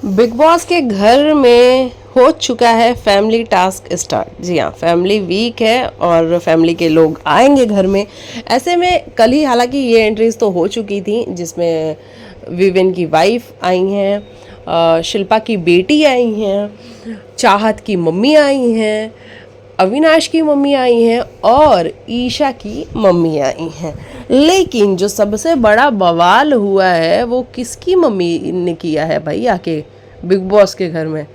Big boss के घर में हो चुका है फैमिली टास्क स्टार्ट। जी हाँ, फैमिली वीक है और फैमिली के लोग आएंगे घर में। ऐसे में कल ही हालांकि ये एंट्रीज तो हो चुकी थी, जिसमें विवेन की वाइफ आई हैं, शिल्पा की बेटी आई हैं, चाहत की मम्मी आई हैं, अविनाश की मम्मी आई हैं और ईशा की मम्मी आई हैं। लेकिन जो सबसे बड़ा बवाल हुआ है वो किसकी मम्मी ने किया है भाई आके बिग बॉस के घर में?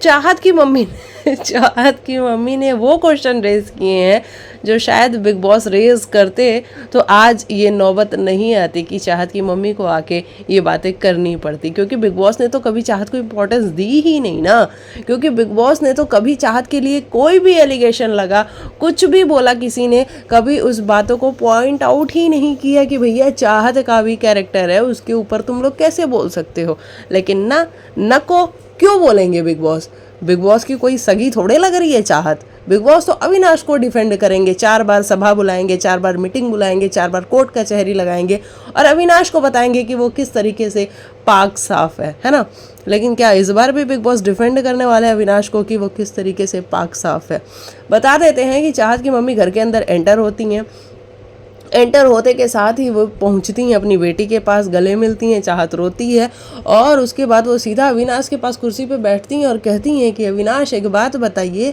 चाहत की मम्मी ने चाहत की मम्मी ने वो क्वेश्चन रेज किए हैं जो शायद बिग बॉस रेज करते तो आज ये नौबत नहीं आती कि चाहत की मम्मी को आके ये बातें करनी पड़ती, क्योंकि बिग बॉस ने तो कभी चाहत को इम्पोर्टेंस दी ही नहीं ना। क्योंकि बिग बॉस ने तो कभी चाहत के लिए कोई भी एलिगेशन लगा, कुछ भी बोला किसी ने, कभी उस बातों को पॉइंट आउट ही नहीं किया कि भैया चाहत का भी कैरेक्टर है, उसके ऊपर तुम लोग कैसे बोल सकते हो। लेकिन ना, नको क्यों बोलेंगे बिग बॉस? बिग बॉस की कोई सगी थोड़े लग रही है चाहत। बिग बॉस तो अविनाश को डिफेंड करेंगे, 4 बार सभा बुलाएंगे, 4 बार मीटिंग बुलाएंगे, 4 बार कोर्ट कचहरी लगाएंगे और अविनाश को बताएंगे कि वो किस तरीके से पाक साफ है ना। लेकिन क्या इस बार भी बिग बॉस डिफेंड करने वाले हैं अविनाश को कि वो किस तरीके से पाक साफ है? बता देते हैं कि चाहत की मम्मी घर के अंदर एंटर होती हैं। एंटर होते के साथ ही वो पहुंचती हैं अपनी बेटी के पास, गले मिलती हैं, चाहत रोती है और उसके बाद वो सीधा अविनाश के पास कुर्सी पे बैठती हैं और कहती हैं कि अविनाश एक बात बताइए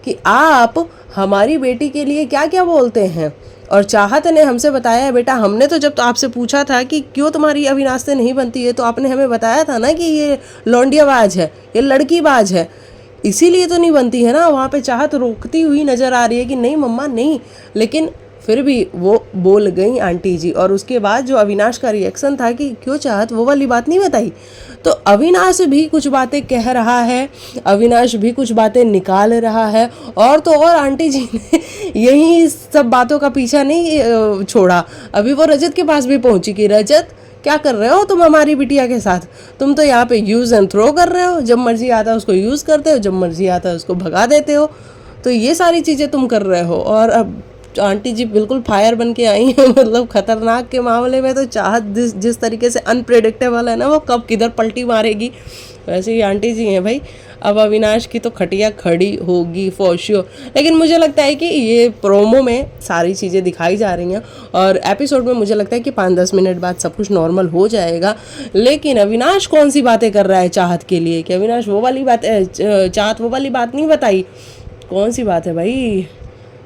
कि आप हमारी बेटी के लिए क्या क्या बोलते हैं। और चाहत ने हमसे बताया है, बेटा हमने तो जब तो आपसे पूछा था कि क्यों तुम्हारी अविनाश से नहीं बनती है, तो आपने हमें बताया था ना कि ये लौंडियाबाज है, ये लड़कीबाज है, इसीलिए तो नहीं बनती है ना। वहाँ पे चाहत रोकती हुई नज़र आ रही है कि नहीं मम्मा नहीं, लेकिन फिर भी वो बोल गई आंटी जी। और उसके बाद जो अविनाश का रिएक्शन था कि क्यों चाहत वो वाली बात नहीं बताई, तो अविनाश भी कुछ बातें कह रहा है, अविनाश भी कुछ बातें निकाल रहा है। और तो और आंटी जी ने यही सब बातों का पीछा नहीं छोड़ा, अभी वो रजत के पास भी पहुंची कि रजत क्या कर रहे हो तुम हमारी बिटिया के साथ? तुम तो यहाँ पे यूज़ एंड थ्रो कर रहे हो, जब मर्जी आता है उसको यूज़ करते हो, जब मर्जी आता है उसको भगा देते हो, तो ये सारी चीज़ें तुम कर रहे हो। और अब आंटी जी बिल्कुल फायर बन के आई हैं मतलब खतरनाक के मामले में तो चाहत जिस तरीके से अनप्रेडिक्टेबल है ना, वो कब किधर पलटी मारेगी, वैसे ही आंटी जी हैं भाई। अब अविनाश की तो खटिया खड़ी होगी फॉर श्योर। लेकिन मुझे लगता है कि ये प्रोमो में सारी चीज़ें दिखाई जा रही हैं और एपिसोड में मुझे लगता है कि 5-10 मिनट बाद सब कुछ नॉर्मल हो जाएगा। लेकिन अविनाश कौन सी बातें कर रहा है चाहत के लिए कि अविनाश वो वाली बात, चाहत वो वाली बात नहीं बताई, कौन सी बात है भाई?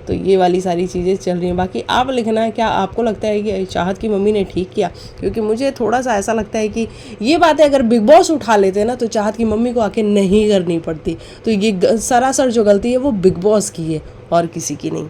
तो ये वाली सारी चीज़ें चल रही हैं। बाकी आप लिखना है, क्या आपको लगता है कि चाहत की मम्मी ने ठीक किया? क्योंकि मुझे थोड़ा सा ऐसा लगता है कि ये बातें अगर बिग बॉस उठा लेते ना तो चाहत की मम्मी को आके नहीं करनी पड़ती। तो ये सरासर जो गलती है वो बिग बॉस की है और किसी की नहीं।